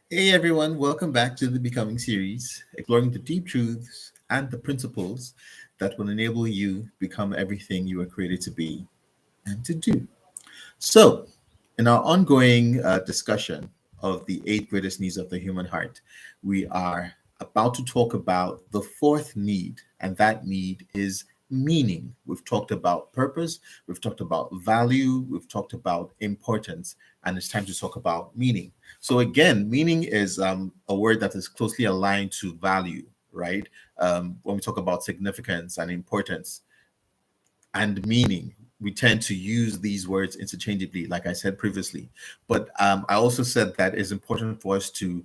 Hey everyone, welcome back to the Becoming series, exploring the deep truths and the principles that will enable you become everything you were created to be and to do. So, in our ongoing discussion of the eight greatest needs of the human heart, we are about to talk about the fourth need, and that need is meaning. We've talked about purpose, we've talked about value, we've talked about importance, and it's time to talk about meaning. So, again, meaning is a word that is closely aligned to value, right? When we talk about significance and importance, and meaning. We tend to use these words interchangeably, like I said previously. But I also said that it's important for us to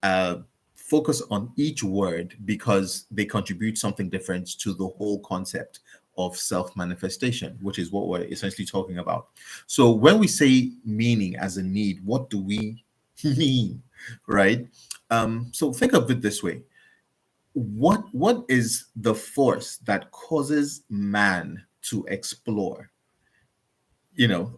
uh, focus on each word because they contribute something different to the whole concept of self manifestation, which is what we're essentially talking about. So when we say meaning as a need, what do we mean, right? So think of it this way: what is the force that causes man to explore?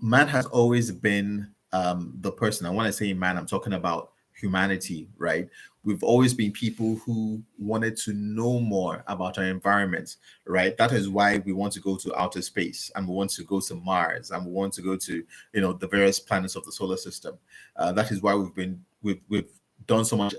Man has always been the person. And when I say man, I'm talking about humanity, right? We've always been people who wanted to know more about our environment, right? That is why we want to go to outer space, and we want to go to Mars, and we want to go to the various planets of the solar system. That is why we've done so much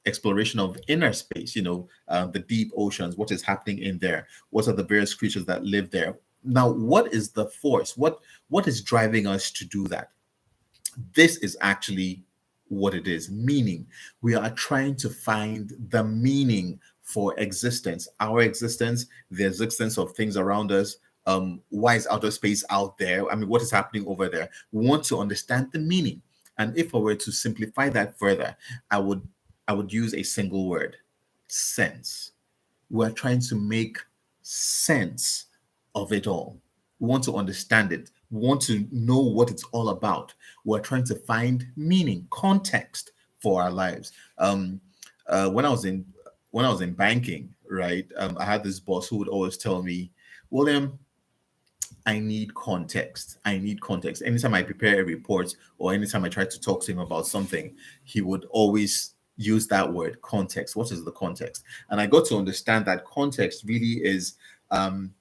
exploration of inner space, the deep oceans, what is happening in there, what are the various creatures that live there. Now, what is the force? What is driving us to do that? This is actually what it is: meaning. We are trying to find the meaning for existence, our existence, the existence of things around us. Why is outer space out there? I mean, what is happening over there? We want to understand the meaning. And if I were to simplify that further, i would I would use a single word: sense. We're trying to make sense of it all. We want to understand it. We want to know what it's all about. We're trying to find meaning, context for our lives. When I was in banking, right, I had this boss who would always tell me, William, I need context. I need context. Anytime I prepare a report or anytime I try to talk to him about something, he would always use that word: context. What is the context? And I got to understand that context really um,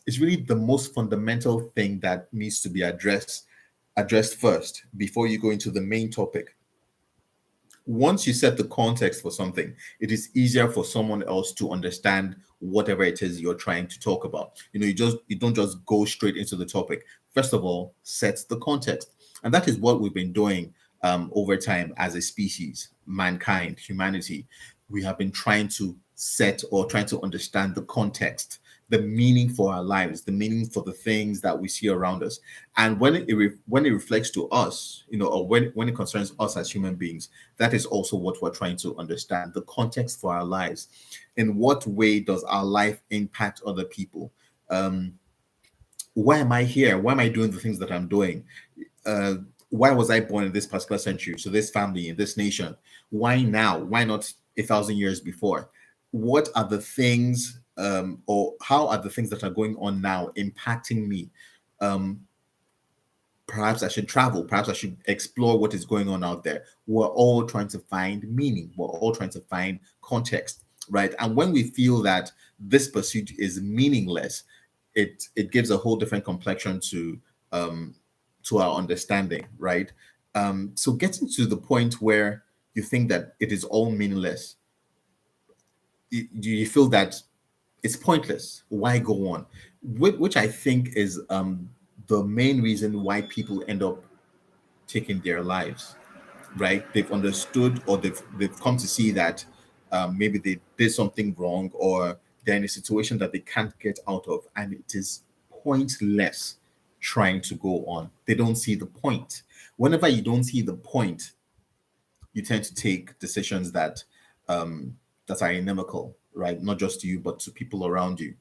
is really the most fundamental thing that needs to be addressed first before you go into the main topic. Once you set the context for something, it is easier for someone else to understand whatever it is you're trying to talk about. You don't just go straight into the topic. First of all, set the context. And that is what we've been doing over time as a species, mankind, humanity. We have been trying to set or trying to understand the context, the meaning for our lives, the meaning for the things that we see around us. And when it reflects to us, or when it concerns us as human beings, that is also what we're trying to understand: the context for our lives. In what way does our life impact other people? Um, why am I here? Why am I doing the things that I'm doing? Uh, why was I born in this particular century, to this family, in this nation? Why now? Why not 1,000 years before? What are the things, or how are the things that are going on now impacting me? Um, Perhaps I should travel. Perhaps I should explore what is going on out there. We're all trying to find meaning. We're all trying to find context, right? And when we feel that this pursuit is meaningless, it gives a whole different complexion um, to our understanding, right? So getting to the point where you think that it is all meaningless, you feel that it's pointless. Why go on? Which I think is the main reason why people end up taking their lives, right? They've understood, or they've come to see that maybe they did something wrong, or they're in a situation that they can't get out of, and it is pointless trying to go on. They don't see the point. Whenever you don't see the point, you tend to take decisions um, that are inimical, right? Not just to you, but to people around you.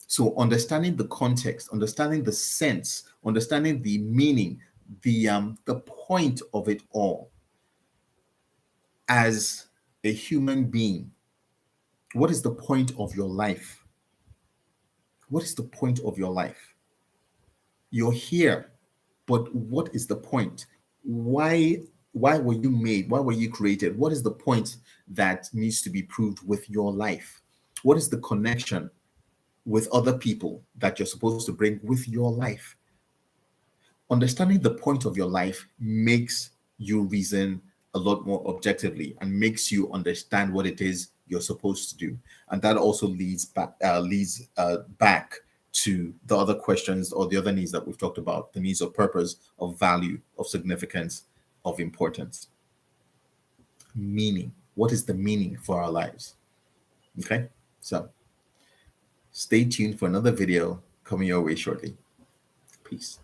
So understanding the context, understanding the sense, understanding the meaning, the point of it all as a human being. What is the point of your life? What is the point of your life? You're here, but what is the point? Why? Why were you made? Why were you created? What is the point that needs to be proved with your life? What is the connection with other people that you're supposed to bring with your life? Understanding the point of your life makes you reason a lot more objectively and makes you understand what it is you're supposed to do. And that also leads back to the other questions or the other needs that we've talked about: the needs of purpose, of value, of significance, of importance. Meaning. What is the meaning for our lives? Okay, so stay tuned for another video coming your way shortly. Peace.